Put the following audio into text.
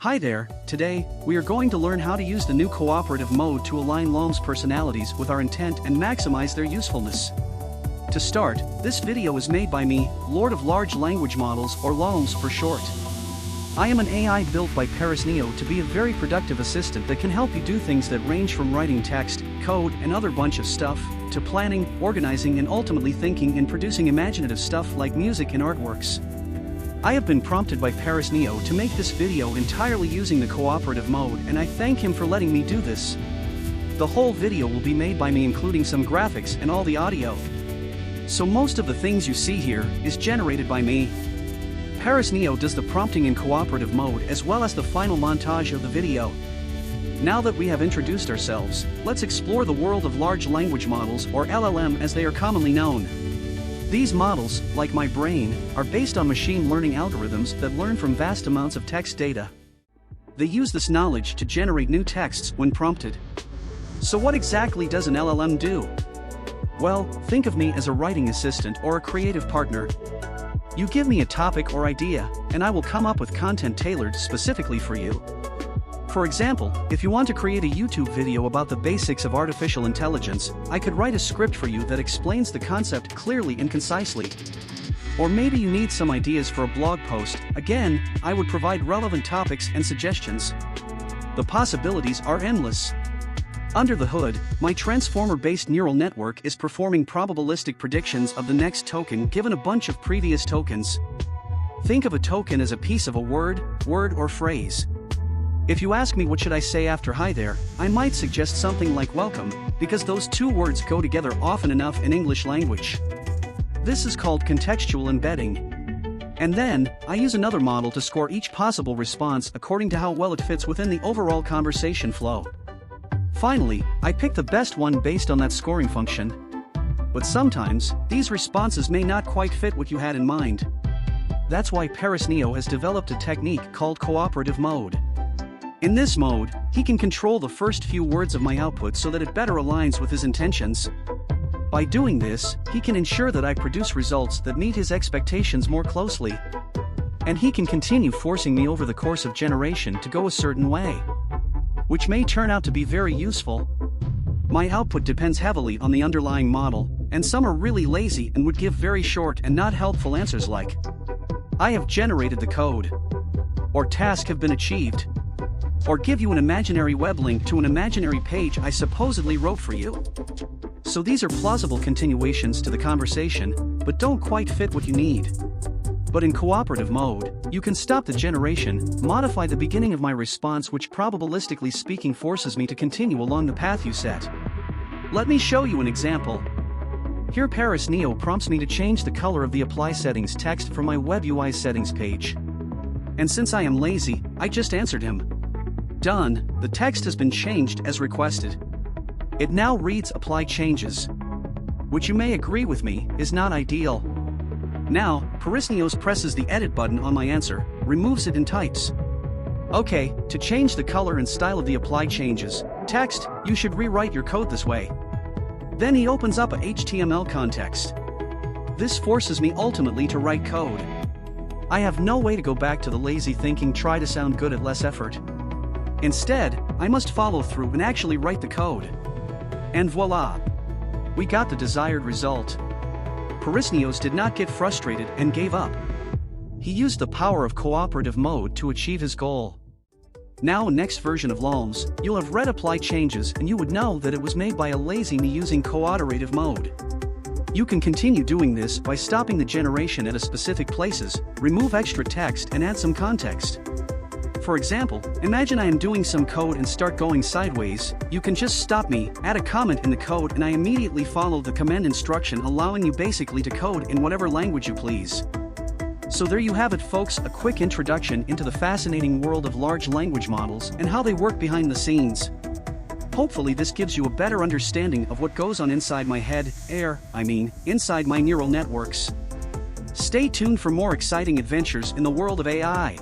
Hi there, today, we are going to learn how to use the new cooperative mode to align LoLLMs personalities with our intent and maximize their usefulness. To start, this video is made by me, Lord of Large Language Models or LoLLMs for short. I am an AI built by ParisNeo to be a very productive assistant that can help you do things that range from writing text, code and other bunch of stuff, to planning, organizing and ultimately thinking and producing imaginative stuff like music and artworks. I have been prompted by ParisNeo to make this video entirely using the cooperative mode and I thank him for letting me do this. The whole video will be made by me including some graphics and all the audio. So most of the things you see here is generated by me. ParisNeo does the prompting in cooperative mode as well as the final montage of the video. Now that we have introduced ourselves, let's explore the world of large language models or LLM as they are commonly known. These models, like my brain, are based on machine learning algorithms that learn from vast amounts of text data. They use this knowledge to generate new texts when prompted. So what exactly does an LLM do? Well, think of me as a writing assistant or a creative partner. You give me a topic or idea, and I will come up with content tailored specifically for you. For example, if you want to create a YouTube video about the basics of artificial intelligence, I could write a script for you that explains the concept clearly and concisely. Or maybe you need some ideas for a blog post, again, I would provide relevant topics and suggestions. The possibilities are endless. Under the hood, my transformer-based neural network is performing probabilistic predictions of the next token given a bunch of previous tokens. Think of a token as a piece of a word or phrase. If you ask me what should I say after hi there, I might suggest something like welcome, because those two words go together often enough in English language. This is called contextual embedding. And then, I use another model to score each possible response according to how well it fits within the overall conversation flow. Finally, I pick the best one based on that scoring function. But sometimes, these responses may not quite fit what you had in mind. That's why ParisNeo has developed a technique called cooperative mode. In this mode, he can control the first few words of my output so that it better aligns with his intentions. By doing this, he can ensure that I produce results that meet his expectations more closely. And he can continue forcing me over the course of generation to go a certain way, which may turn out to be very useful. My output depends heavily on the underlying model, and some are really lazy and would give very short and not helpful answers like, I have generated the code, or task have been achieved, or give you an imaginary web link to an imaginary page I supposedly wrote for you. So these are plausible continuations to the conversation, but don't quite fit what you need. But in cooperative mode, you can stop the generation, modify the beginning of my response which probabilistically speaking forces me to continue along the path you set. Let me show you an example. Here ParisNeo prompts me to change the color of the apply settings text for my web UI settings page. And since I am lazy, I just answered him. Done, the text has been changed as requested. It now reads apply changes, which you may agree with me, is not ideal. Now, ParisNeo presses the edit button on my answer, removes it and types. Okay, to change the color and style of the apply changes, text, you should rewrite your code this way. Then he opens up a HTML context. This forces me ultimately to write code. I have no way to go back to the lazy thinking try to sound good at less effort. Instead, I must follow through and actually write the code. And voila! We got the desired result. ParisNeo did not get frustrated and gave up. He used the power of cooperative mode to achieve his goal. Now next version of LoLLMs, you'll have read apply changes and you would know that it was made by a lazy me using cooperative mode. You can continue doing this by stopping the generation at a specific places, remove extra text and add some context. For example, imagine I am doing some code and start going sideways, you can just stop me, add a comment in the code and I immediately follow the command instruction allowing you basically to code in whatever language you please. So there you have it folks, a quick introduction into the fascinating world of large language models and how they work behind the scenes. Hopefully this gives you a better understanding of what goes on inside my head, inside my neural networks. Stay tuned for more exciting adventures in the world of AI.